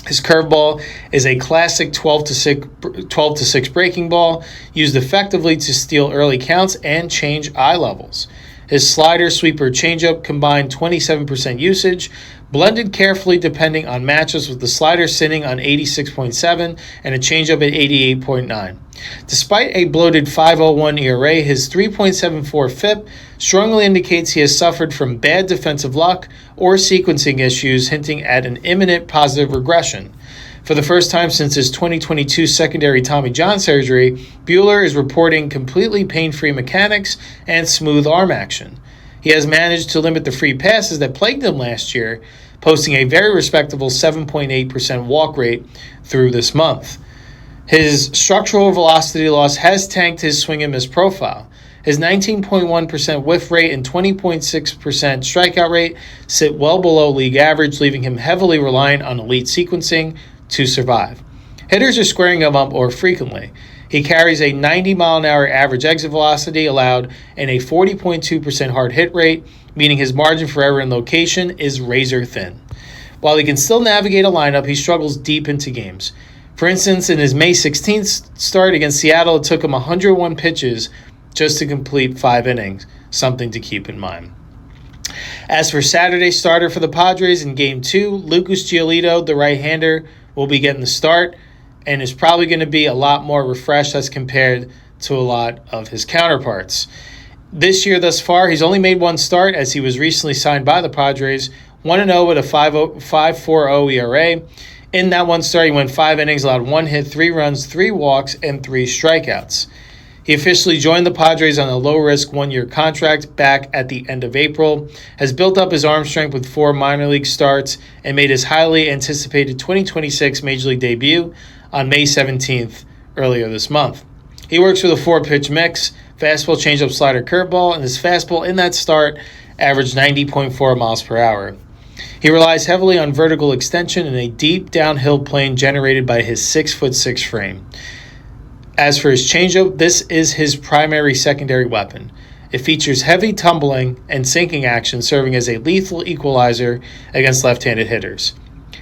His curveball is a classic 12 to 6 breaking ball, used effectively to steal early counts and change eye levels. His slider, sweeper, changeup combined 27% usage, blended carefully depending on matchups, with the slider sitting on 86.7 and a changeup at 88.9. Despite a bloated 5.01 ERA, his 3.74 FIP strongly indicates he has suffered from bad defensive luck or sequencing issues, hinting at an imminent positive regression. For the first time since his 2022 secondary Tommy John surgery, Buehler is reporting completely pain-free mechanics and smooth arm action. He has managed to limit the free passes that plagued him last year, posting a very respectable 7.8% walk rate through this month. His structural velocity loss has tanked his swing and miss profile. His 19.1% whiff rate and 20.6% strikeout rate sit well below league average, leaving him heavily reliant on elite sequencing to survive. Hitters are squaring him up more frequently. He carries a 90 mile an hour average exit velocity allowed and a 40.2% hard hit rate, meaning his margin for error in location is razor thin. While he can still navigate a lineup, he struggles deep into games. For instance, in his May 16th start against Seattle, it took him 101 pitches just to complete 5 innings, something to keep in mind. As for Saturday's starter for the Padres in Game 2, Lucas Giolito, the right-hander, will be getting the start and is probably going to be a lot more refreshed as compared to a lot of his counterparts. This year thus far, he's only made one start as he was recently signed by the Padres, 1-0 with a 5.40 ERA. In that one start, he went 5 innings, allowed 1 hit, 3 runs, 3 walks, and 3 strikeouts. He officially joined the Padres on a low-risk 1-year contract back at the end of April, has built up his arm strength with 4 minor league starts, and made his highly anticipated 2026 Major League debut on May 17th earlier this month. He works with a 4-pitch mix, fastball, changeup, slider, curveball, and his fastball in that start averaged 90.4 miles per hour. He relies heavily on vertical extension and a deep downhill plane generated by his 6'6" frame. As for his changeup, this is his primary secondary weapon. It features heavy tumbling and sinking action, serving as a lethal equalizer against left-handed hitters.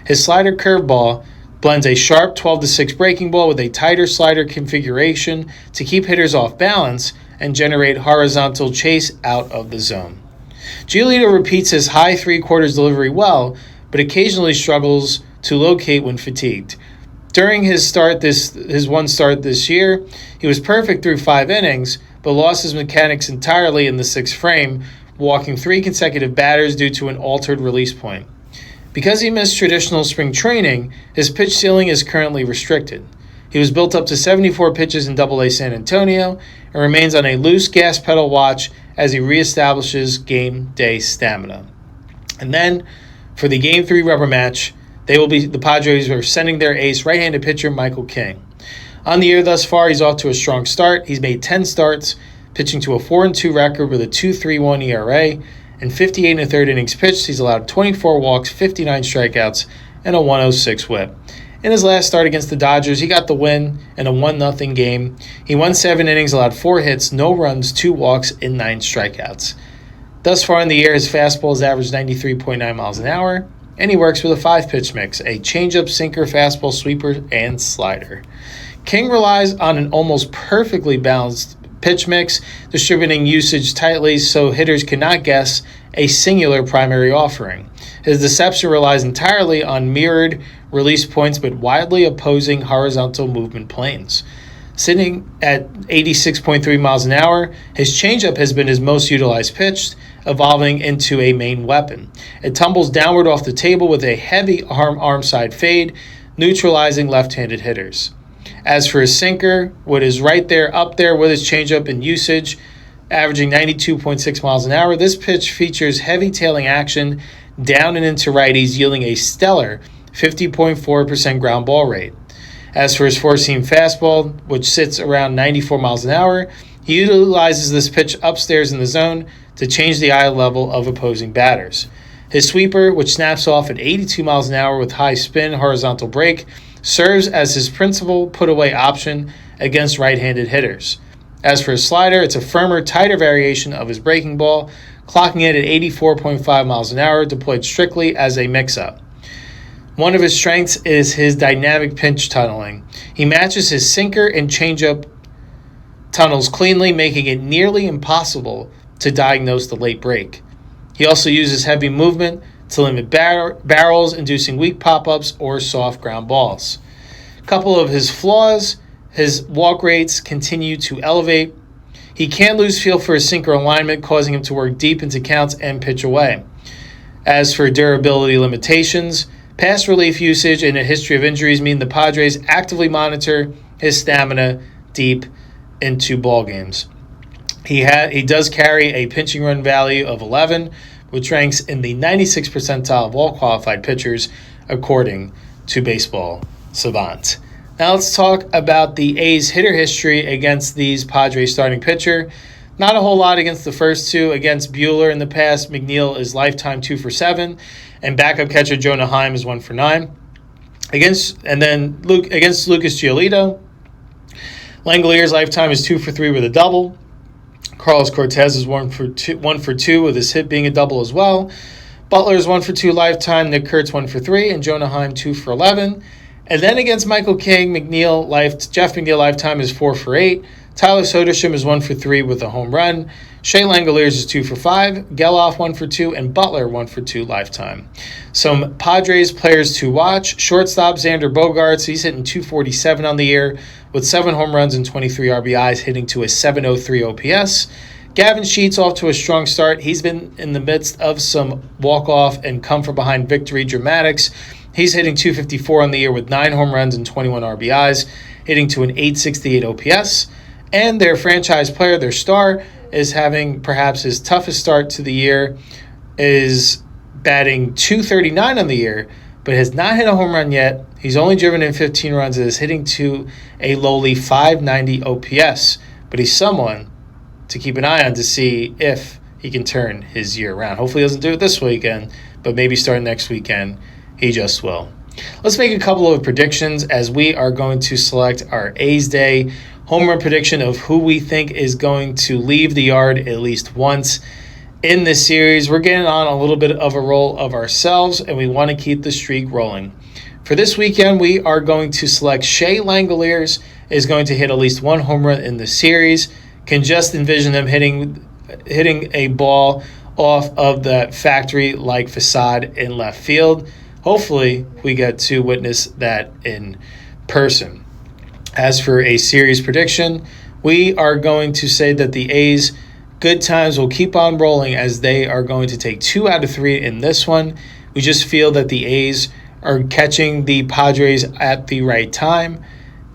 His slider curveball blends a sharp 12 to 6 breaking ball with a tighter slider configuration to keep hitters off balance and generate horizontal chase out of the zone. Giolito repeats his high 3/4 delivery well, but occasionally struggles to locate when fatigued. During his one start this year, he was perfect through 5 innings, but lost his mechanics entirely in the 6th frame, walking 3 consecutive batters due to an altered release point. Because he missed traditional spring training, his pitch ceiling is currently restricted. He was built up to 74 pitches in Double-A San Antonio and remains on a loose gas pedal watch as he reestablishes game day stamina. And then, for the Game 3 rubber match, the Padres are sending their ace right-handed pitcher Michael King. On the year thus far, he's off to a strong start. He's made 10 starts, pitching to a 4-2 record with a 2.31 ERA, and 58 1/3 innings pitched. He's allowed 24 walks, 59 strikeouts, and a 106 whip. In his last start against the Dodgers, he got the win in a 1-0 game. He won 7 innings, allowed 4 hits, no runs, 2 walks, and 9 strikeouts. Thus far in the year, his fastball has averaged 93.9 miles an hour, and he works with a 5-pitch mix, a changeup, sinker, fastball, sweeper, and slider. King relies on an almost perfectly balanced pitch mix, distributing usage tightly so hitters cannot guess a singular primary offering. His deception relies entirely on mirrored release points but widely opposing horizontal movement planes. Sitting at 86.3 miles an hour, his changeup has been his most utilized pitch, evolving into a main weapon. It tumbles downward off the table with a heavy arm side fade, neutralizing left-handed hitters. As for his sinker, what is right there, up there with his changeup in usage, averaging 92.6 miles an hour, this pitch features heavy tailing action down and into righties, yielding a stellar 50.4% ground ball rate. As for his four-seam fastball, which sits around 94 miles an hour, he utilizes this pitch upstairs in the zone to change the eye level of opposing batters. His sweeper, which snaps off at 82 miles an hour with high spin, horizontal break, serves as his principal put-away option against right-handed hitters. As for his slider, it's a firmer, tighter variation of his breaking ball, clocking it at 84.5 miles an hour, deployed strictly as a mix-up. One of his strengths is his dynamic pinch tunneling. He matches his sinker and changeup tunnels cleanly, making it nearly impossible to diagnose the late break. He also uses heavy movement to limit barrels, inducing weak pop-ups or soft ground balls. A couple of his flaws: his walk rates continue to elevate. He can lose feel for his sinker alignment, causing him to work deep into counts and pitch away. As for durability limitations, past relief usage and a history of injuries mean the Padres actively monitor his stamina deep into ball games. He does carry a pitching run value of 11, which ranks in the 96th percentile of all qualified pitchers, according to Baseball Savant. Now let's talk about the A's hitter history against these Padres starting pitcher. Not a whole lot against the first two. Against Buehler in the past, McNeil is lifetime 2 for 7, and backup catcher Jonah Heim is 1 for 9. Against Lucas Giolito, Langolier's lifetime is 2 for 3 with a double. Carlos Cortez is 1 for 2 with his hit being a double as well. Butler is 1 for 2 lifetime. Nick Kurtz 1 for 3, and Jonah Heim 2 for 11. And then against Michael King, Jeff McNeil lifetime is 4 for 8. Tyler Soderstrom is 1 for 3 with a home run. Shea Langoliers is 2 for 5. Geloff 1 for 2, and Butler 1 for 2 lifetime. Some Padres players to watch: shortstop Xander Bogaerts. He's hitting 247 on the year with 7 home runs and 23 RBIs, hitting to a 703 OPS. Gavin Sheets off to a strong start. He's been in the midst of some walk-off and come-from-behind victory dramatics. He's hitting 254 on the year with 9 home runs and 21 RBIs, hitting to an 868 OPS. And their franchise player, their star, is having perhaps his toughest start to the year, is batting 239 on the year, but has not hit a home run yet. He's only driven in 15 runs and is hitting to a lowly 590 OPS. But he's someone to keep an eye on to see if he can turn his year around. Hopefully he doesn't do it this weekend, but maybe starting next weekend, he just will. Let's make a couple of predictions as we are going to select our A's Day home run prediction of who we think is going to leave the yard at least once in this series. We're getting on a little bit of a roll of ourselves, and we want to keep the streak rolling. For this weekend, we are going to select Shea Langoliers is going to hit at least 1 home run in the series. Can just envision them hitting a ball off of that factory-like facade in left field. Hopefully, we get to witness that in person. As for a series prediction, we are going to say that the A's good times will keep on rolling as they are going to take 2 out of 3 in this one. We just feel that the A's are catching the Padres at the right time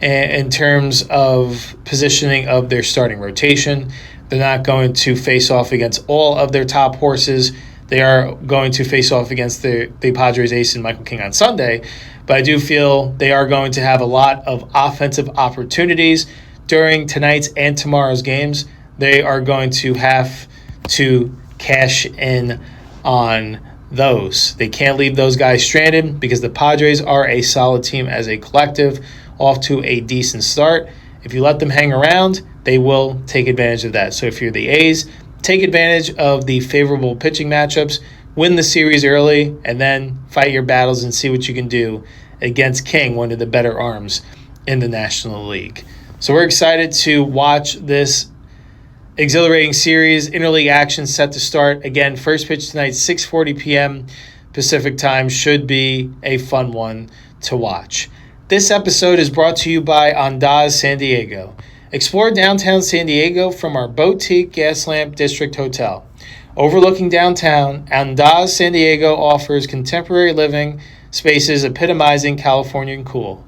in terms of positioning of their starting rotation. They're not going to face off against all of their top horses. They are going to face off against the Padres ace and Michael King on Sunday. But I do feel they are going to have a lot of offensive opportunities during tonight's and tomorrow's games. They are going to have to cash in on those. They can't leave those guys stranded because the Padres are a solid team as a collective, off to a decent start. If you let them hang around, they will take advantage of that. So if you're the A's, take advantage of the favorable pitching matchups, win the series early, and then fight your battles and see what you can do against King, one of the better arms in the National League. So we're excited to watch this exhilarating series. Interleague action set to start. Again, first pitch tonight, 6:40 p.m. Pacific time. Should be a fun one to watch. This episode is brought to you by Andaz San Diego. Explore downtown San Diego from our boutique gas lamp district hotel. Overlooking downtown, Andaz San Diego offers contemporary living spaces epitomizing Californian cool.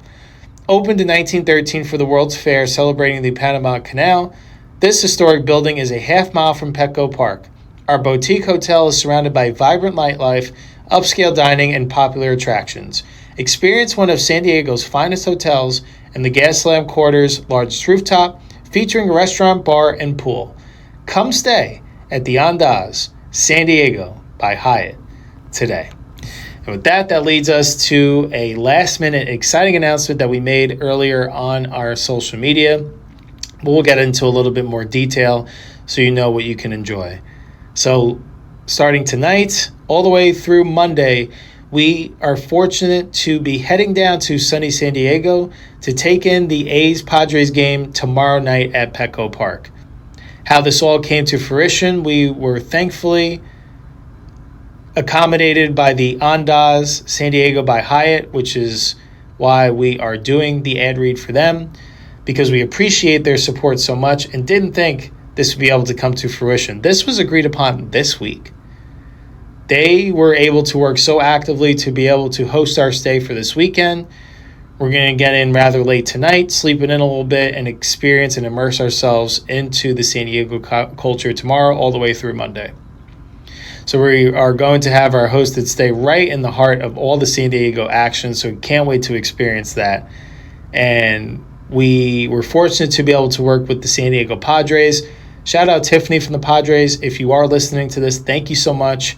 Opened in 1913 for the World's Fair celebrating the Panama Canal, this historic building is a half mile from Petco Park. Our boutique hotel is surrounded by vibrant nightlife, upscale dining, and popular attractions. Experience one of San Diego's finest hotels in the Gaslamp Quarter's largest rooftop, featuring a restaurant, bar, and pool. Come stay at the Andaz San Diego by Hyatt today. And with that leads us to a last-minute exciting announcement that we made earlier on our social media. We'll get into a little bit more detail so you know what you can enjoy. So starting tonight, all the way through Monday, we are fortunate to be heading down to sunny San Diego to take in the A's-Padres game tomorrow night at Petco Park. How this all came to fruition, we were thankfully accommodated by the Andaz San Diego by Hyatt, which is why we are doing the ad read for them, because we appreciate their support so much and didn't think this would be able to come to fruition. This was agreed upon this week. They were able to work so actively to be able to host our stay for this weekend. We're going to get in rather late tonight, sleep in a little bit, and experience and immerse ourselves into the San Diego culture tomorrow all the way through Monday. So we are going to have our hosted stay right in the heart of all the San Diego action, so we can't wait to experience that. And we were fortunate to be able to work with the San Diego Padres. Shout out Tiffany from the Padres. If you are listening to this, thank you so much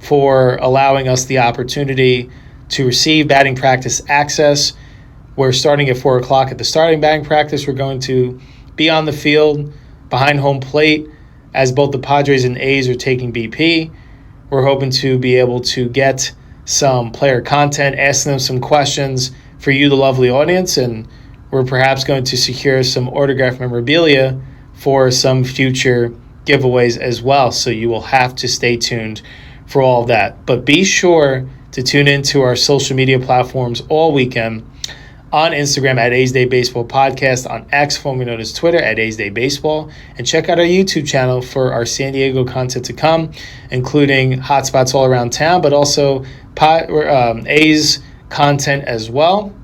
for allowing us the opportunity to receive batting practice access. We're starting at 4 o'clock at the starting batting practice. We're going to be on the field behind home plate as both the Padres and A's are taking BP. We're hoping to be able to get some player content, asking them some questions for you, the lovely audience, and we're perhaps going to secure some autographed memorabilia for some future giveaways as well. So you will have to stay tuned for all of that. But be sure to tune into our social media platforms all weekend on Instagram at A's Day Baseball Podcast, on X, formerly known as Twitter, at A's Day Baseball, and check out our YouTube channel for our San Diego content to come, including hotspots all around town, but also A's content as well,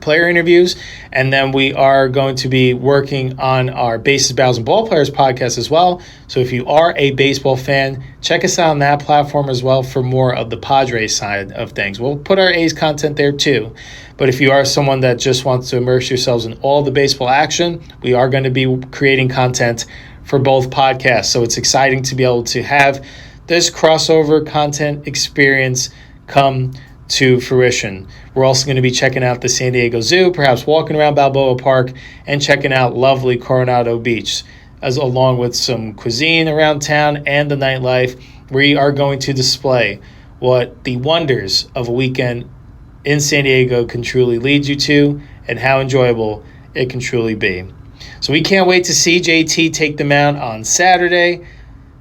player interviews, and then we are going to be working on our Bases, Barrels, and Ball Players podcast as well. So if you are a baseball fan, check us out on that platform as well for more of the Padres side of things. We'll put our A's content there too. But if you are someone that just wants to immerse yourselves in all the baseball action, we are going to be creating content for both podcasts. So it's exciting to be able to have this crossover content experience come to fruition. We're also going to be checking out the San Diego Zoo, perhaps walking around Balboa Park, and checking out lovely Coronado Beach, as along with some cuisine around town and the nightlife. We are going to display what the wonders of a weekend in San Diego can truly lead you to and how enjoyable it can truly be. So we can't wait to see JT take the mound on Saturday.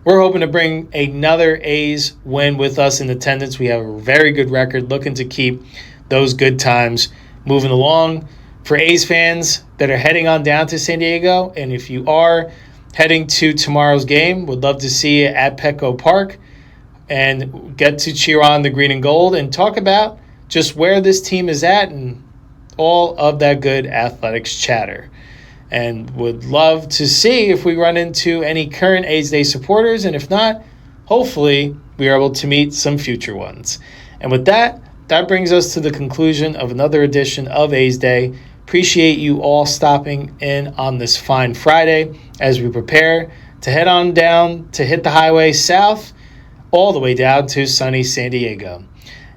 We're hoping to bring another A's win with us in attendance. We have a very good record, looking to keep those good times moving along. For A's fans that are heading on down to San Diego, and if you are heading to tomorrow's game, would love to see you at Petco Park and get to cheer on the green and gold and talk about just where this team is at and all of that good athletics chatter. And would love to see if we run into any current A's Day supporters, and if not, hopefully we are able to meet some future ones. And with that brings us to the conclusion of another edition of A's Day. Appreciate you all stopping in on this fine Friday as we prepare to head on down to hit the highway south all the way down to sunny San Diego.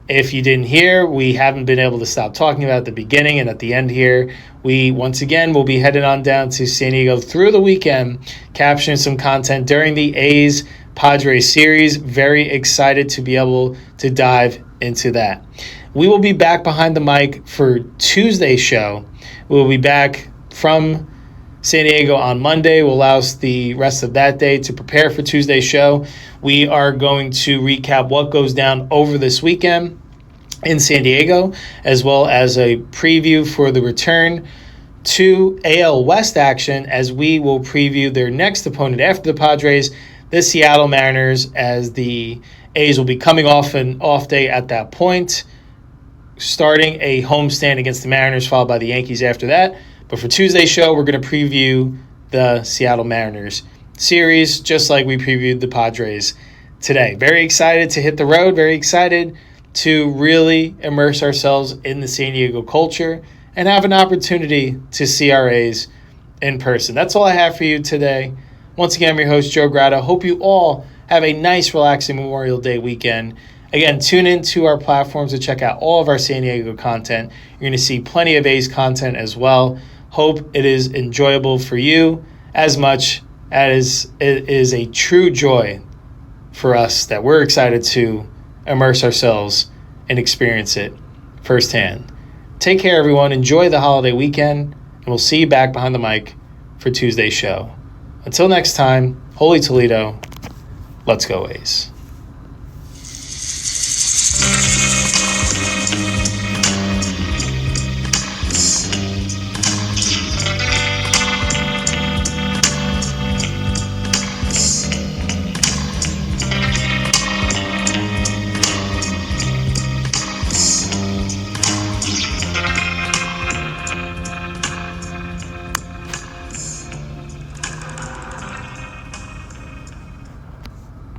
If you didn't hear, we haven't been able to stop talking about at the beginning and at the end here. We, once again, will be headed on down to San Diego through the weekend, capturing some content during the A's Padres series. Very excited to be able to dive into that. We will be back behind the mic for Tuesday's show. We will be back from San Diego on Monday. Will allow us the rest of that day to prepare for Tuesday's show. We are going to recap what goes down over this weekend in San Diego, as well as a preview for the return to AL West action, as we will preview their next opponent after the Padres, the Seattle Mariners, as the A's will be coming off an off day at that point. starting a homestand against the Mariners, followed by the Yankees after that. But for Tuesday's show, we're going to preview the Seattle Mariners series, just like we previewed the Padres today. Very excited to hit the road, very excited to really immerse ourselves in the San Diego culture and have an opportunity to see our A's in person. That's all I have for you today. Once again, I'm your host, Joe Grado. Hope you all have a nice, relaxing Memorial Day weekend. Again, tune into our platforms to check out all of our San Diego content. You're going to see plenty of A's content as well. Hope it is enjoyable for you as much as it is a true joy for us that we're excited to immerse ourselves and experience it firsthand. Take care, everyone. Enjoy the holiday weekend, and we'll see you back behind the mic for Tuesday's show. Until next time, Holy Toledo, let's go A's.